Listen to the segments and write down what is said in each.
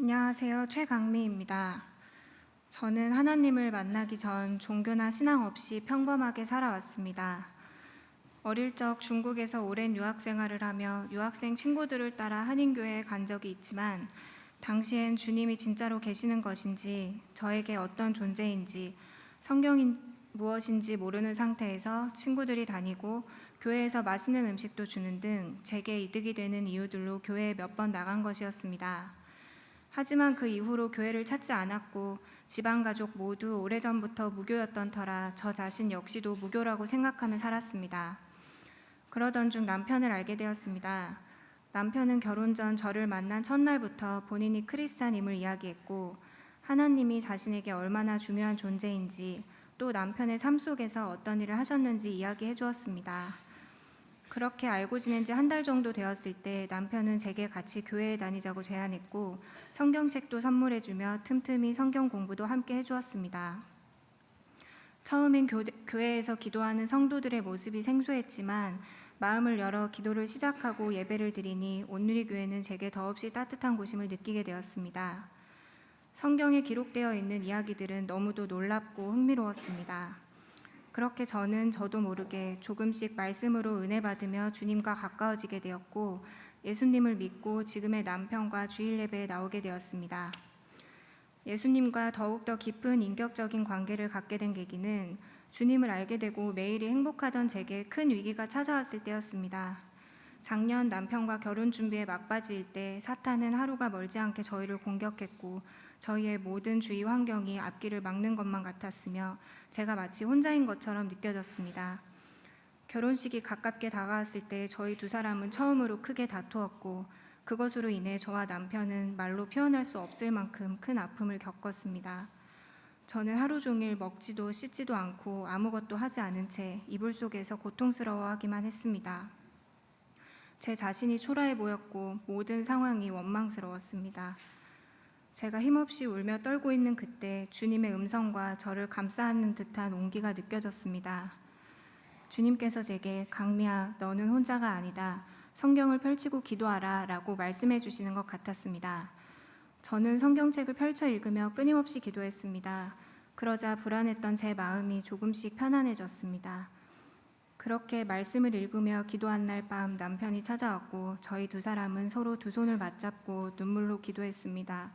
안녕하세요. 최강미입니다. 저는 하나님을 만나기 전 종교나 신앙 없이 평범하게 살아왔습니다. 어릴 적 중국에서 오랜 유학 생활을 하며 유학생 친구들을 따라 한인교회에 간 적이 있지만 당시엔 주님이 진짜로 계시는 것인지 저에게 어떤 존재인지 성경이 무엇인지 모르는 상태에서 친구들이 다니고 교회에서 맛있는 음식도 주는 등 제게 이득이 되는 이유들로 교회에 몇 번 나간 것이었습니다. 하지만 그 이후로 교회를 찾지 않았고 집안 가족 모두 오래전부터 무교였던 터라 저 자신 역시도 무교라고 생각하며 살았습니다. 그러던 중 남편을 알게 되었습니다. 남편은 결혼 전 저를 만난 첫날부터 본인이 크리스찬임을 이야기했고 하나님이 자신에게 얼마나 중요한 존재인지 또 남편의 삶 속에서 어떤 일을 하셨는지 이야기해 주었습니다. 그렇게 알고 지낸 지 한 달 정도 되었을 때 남편은 제게 같이 교회에 다니자고 제안했고 성경책도 선물해주며 틈틈이 성경 공부도 함께 해주었습니다. 처음엔 교회에서 기도하는 성도들의 모습이 생소했지만 마음을 열어 기도를 시작하고 예배를 드리니 온누리교회는 제게 더없이 따뜻한 곳임을 느끼게 되었습니다. 성경에 기록되어 있는 이야기들은 너무도 놀랍고 흥미로웠습니다. 그렇게 저도 모르게 조금씩 말씀으로 은혜 받으며 주님과 가까워지게 되었고 예수님을 믿고 지금의 남편과 주일 예배에 나오게 되었습니다. 예수님과 더욱더 깊은 인격적인 관계를 갖게 된 계기는 주님을 알게 되고 매일이 행복하던 제게 큰 위기가 찾아왔을 때였습니다. 작년 남편과 결혼 준비에 막바지일 때 사탄은 하루가 멀지 않게 저희를 공격했고 저희의 모든 주위 환경이 앞길을 막는 것만 같았으며 제가 마치 혼자인 것처럼 느껴졌습니다. 결혼식이 가깝게 다가왔을 때 저희 두 사람은 처음으로 크게 다투었고 그것으로 인해 저와 남편은 말로 표현할 수 없을 만큼 큰 아픔을 겪었습니다. 저는 하루 종일 먹지도 씻지도 않고 아무것도 하지 않은 채 이불 속에서 고통스러워하기만 했습니다. 제 자신이 초라해 보였고 모든 상황이 원망스러웠습니다. 제가 힘없이 울며 떨고 있는 그때 주님의 음성과 저를 감싸안는 듯한 온기가 느껴졌습니다. 주님께서 제게 강미야, 너는 혼자가 아니다. 성경을 펼치고 기도하라 라고 말씀해 주시는 것 같았습니다. 저는 성경책을 펼쳐 읽으며 끊임없이 기도했습니다. 그러자 불안했던 제 마음이 조금씩 편안해졌습니다. 그렇게 말씀을 읽으며 기도한 날 밤 남편이 찾아왔고 저희 두 사람은 서로 두 손을 맞잡고 눈물로 기도했습니다.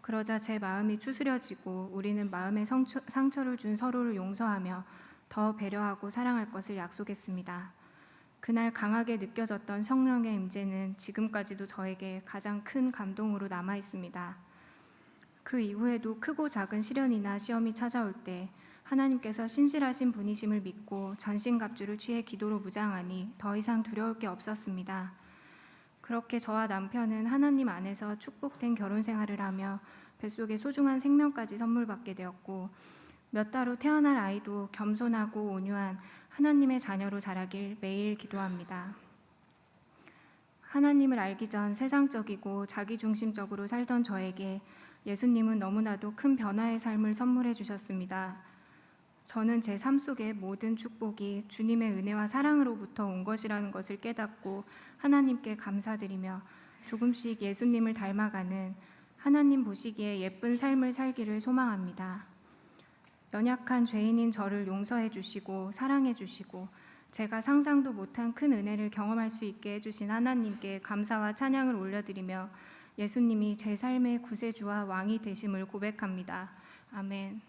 그러자 제 마음이 추스려지고 우리는 마음의 상처를 준 서로를 용서하며 더 배려하고 사랑할 것을 약속했습니다. 그날 강하게 느껴졌던 성령의 임재는 지금까지도 저에게 가장 큰 감동으로 남아 있습니다. 그 이후에도 크고 작은 시련이나 시험이 찾아올 때 하나님께서 신실하신 분이심을 믿고 전신갑주를 취해 기도로 무장하니 더 이상 두려울 게 없었습니다. 그렇게 저와 남편은 하나님 안에서 축복된 결혼 생활을 하며 뱃속에 소중한 생명까지 선물받게 되었고 몇 달 후 태어날 아이도 겸손하고 온유한 하나님의 자녀로 자라길 매일 기도합니다. 하나님을 알기 전 세상적이고 자기중심적으로 살던 저에게 예수님은 너무나도 큰 변화의 삶을 선물해 주셨습니다. 저는 제 삶 속의 모든 축복이 주님의 은혜와 사랑으로부터 온 것이라는 것을 깨닫고 하나님께 감사드리며 조금씩 예수님을 닮아가는 하나님 보시기에 예쁜 삶을 살기를 소망합니다. 연약한 죄인인 저를 용서해 주시고 사랑해 주시고 제가 상상도 못한 큰 은혜를 경험할 수 있게 해주신 하나님께 감사와 찬양을 올려드리며 예수님이 제 삶의 구세주와 왕이 되심을 고백합니다. 아멘.